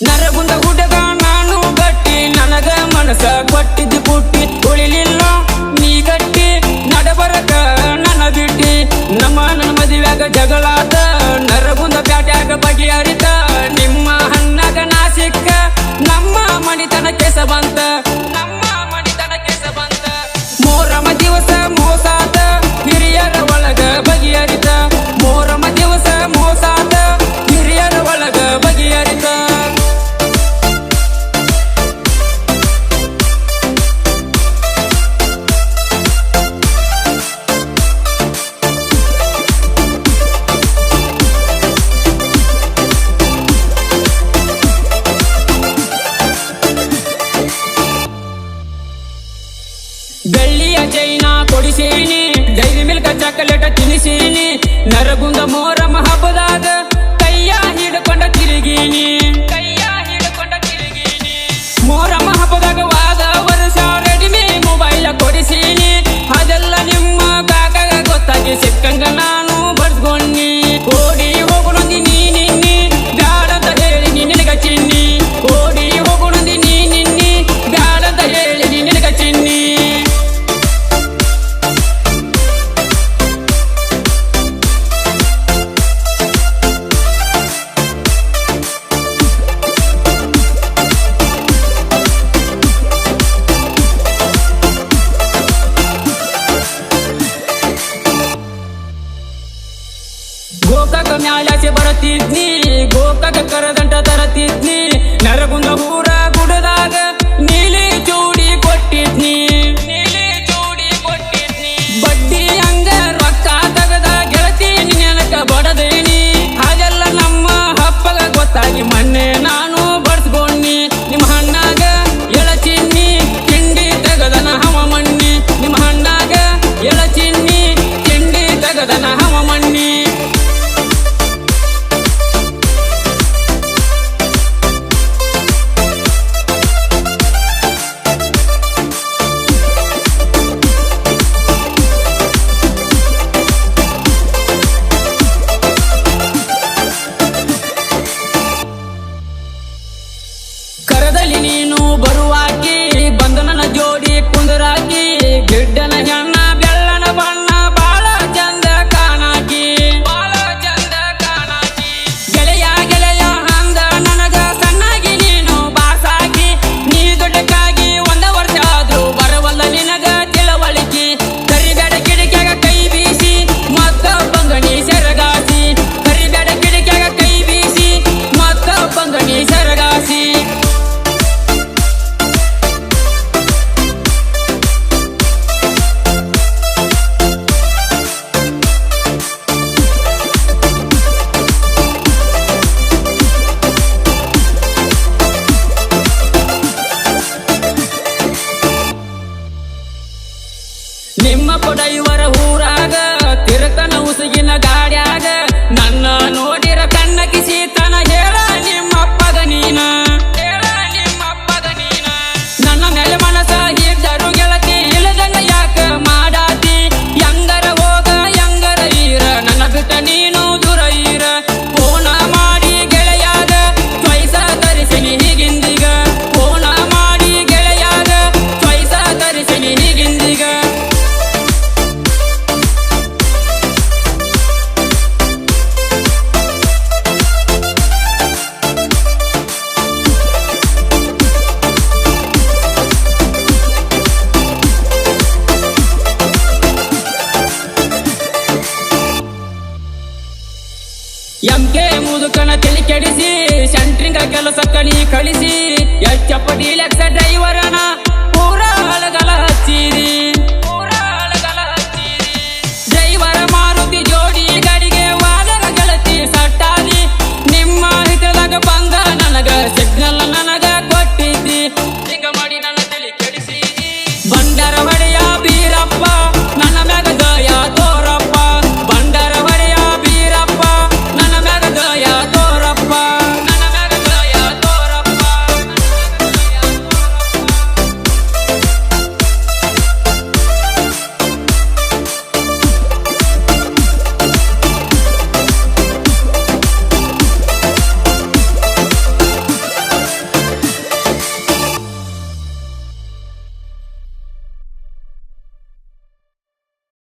ನರಗುಂದ ಹುಡುಗ ನಾನು ಗಟ್ಟಿ ನನಗ ಮನಸ ಕೊಟ್ಟಿದ್ದು ಪುಟ್ಟಿ ಉಳಿಲಿಲ್ಲ ನೀ ಗಟ್ಟಿ ನಡಬರಕ ನನ್ನ ಬಿಟ್ಟಿ ನನ್ನ ಮದುವೆಯಾಗ ಜಗಳಾದ ನರಗುಂದ ಬ್ಯಾಟ್ಯಾಗ ಬಗೆಹರಿತ ನಿಮ್ಮ ಹಣ್ಣಾಗ ನಾ ಸಿಕ್ಕ ನಮ್ಮ ಮಣಿತನ ಕೆಸ ಬಂತ ಮೋರಮ ದಿವಸ ಮೋಸಾದ ಹಿರಿಯರ ಒಳಗ ಬಗೆಹರಿತ ಮೋರಮ ದಿವಸ ಮೋಸಾದ ಹಿರಿಯರ ಒಳಗ ಬಗೆಹರಿತ ಬೆಳ್ಳಿಯ ಚೈನಾ ಕೊಡಿಸೀನಿ ಡೈರಿ ಮಿಲ್ಕ ಚಾಕಲೇಟ ತಿನಿಸೀನಿ ನರಗುಂದ ಮೋರಮ ಹಬ್ಬದಾಗ ಕೈಯ ಹಿಡ್ಕೊಂಡ ತಿರುಗೀನಿ ಮೋರಮ ಹಬ್ಬದಾಗ ವಾದ ವರ್ಷ ರೆಡಿಮಿ ಮೊಬೈಲ್ ಕೊಡಿಸೀನಿ ಅದೆಲ್ಲ ನಿಮ್ಮ ಕಾಕಾಗ ಗೊತ್ತಾಗಿ ಸಿಕ್ಕಂಗ ನಾನು ಬರ್ಸ್ಕೊಂಡಿ ಓಡಿ ಹೋಗುಣಂದಿ ನೀ ನಿನ್ನಿ ಬ್ಯಾಡಂತ ಹೇಳಿ ನೀ ನಿನಗ ಚಿನ್ನಿ ಓಡಿ ಹೋಗುಣಂದಿ ನೀ ನಿನ್ನಿ ಬ್ಯಾಡಂತ ಹೇಳಿ ನೀ ನಿನಗ ಚಿನ್ನಿ ಗೋಕಾಕ ಮ್ಯಾಲಾಚೆ ಬರತಿದ್ನಿ ಗೋಕಾಕ ಕರದಂಟ ತರತಿದ್ನಿ ನರಗುಂದ ಊರ ಗುಡದಾಗ ನೀಲಿ ಚೂಡಿ ಕೊಟ್ಟಿದ್ನಿ ಬಡ್ಡಿ ಹಂಗ ರೊಕ್ಕ ತಗದ ಗೆಳತಿ ನೆನಕ ಬಡದೇನಿ ಅದೆಲ್ಲ ನಮ್ಮ ಹಪ್ಪಗ ಗೊತ್ತಾಗಿ ಮೊನ್ನೆ ನಾನು ಬಡ್ಸ್ಕೊಂಡಿ ನಿಮ್ಮ ಹಣ್ಣಾಗ ಎಳಚಿನ್ನಿ ತಿಂಡಿ ತಗದನ ಹವ ಮಣ್ಣಿ ನಿಮ್ಮ ಹಣ್ಣಾಗ ಎಳಚಿನ್ನಿ ತಿಂಡಿ ತಗದನ ಹವ ಮಣ್ಣಿ ಕರದಲ್ಲಿ ನೀನು ಬರುವಾಕಿ ಬಂದ ನನ್ನ ಜೋಡಿ ಕುಂದರಾಕಿ ಗಿಡ್ಡನ ಹೆಣ್ಣ ಬೆಳ್ಳನ ಬಣ್ಣ ಬಾಳ ಚಂದ ಕಾಣಾಕಿ ಗೆಳೆಯ ಗೆಳೆಯ ಅಂದ ನನಗ ಸಣ್ಣಾಗಿ ನೀನು ಬಾಸಾಗಿ ನೀ ದೊಡ್ಡಕ್ಕಾಗಿ ಒಂದ ವರ್ಷ ಆದ್ರೂ ಬರವಲ್ಲ ನಿನಗ ತಿಳವಳಿಕೆ ಕರಿಬೇಡ ಕಿಡಿಕ್ಯಾಗ ಕೈ ಬೀಸಿ ಮತ್ತ ಬಂಗಣಿ ಸೆರಗಾಸಿ ಕರಿಬೇಡ ಕಿಡಿಕ್ಯಾಗ ಕೈ ಬೀಸಿ ಮತ್ತ ಬಂಗಣಿ ಸೆರಗಾಸಿ ನಿಮ್ಮ ಕೊಡಯುವರ ಊರಾಗ ತಿರುಕನ ಉಸುಗಿನ ಗಾಡ್ಯಾಗ ನನ್ನ ನೋಡಿರ ಕಣ್ಣ ಕಿಸಿತನ ಹೇಳ ನಿಮ್ಮಪ್ಪಗ ನೀನ ನನ್ನ ಮೇಲೆ ಮನಸ ಇದ್ದರು ಗೆಳತಿ ಇಲ್ಲದಂಗ ಯಾಕ ಮಾಡಾತಿ ಯಂಗರ ಹೋಗ ಯಂಗರ ಈರ ನನ್ನ ಬಿಟ್ಟ ನೀನು ದೂರ ಈರ ಫೋನ ಮಾಡಿ ಗೆಳೆಯಾಗ ಚ್ವೈಸ ತರಿಸಿನಿ ಹೀಗಿಂದೀಗ ಫೋನ ಮಾಡಿ ಗೆಳೆಯಾಗ ಚ್ವೈಸ ತರಿಸಿನಿ ಹೀಗಿಂದೀಗ ಎಂಕೆ ಮುದುಕನ ತಲೆ ಕೆಡಿಸಿ ಸೆಂಟ್ರಿಂಗ ಕೆಲಸಕ್ಕ ನೀ ಕಳಿಸಿ ಎಚ್ಚಪ್ಪ ಡೀಲೆಕ್ಸ ಡ್ರೈವರನ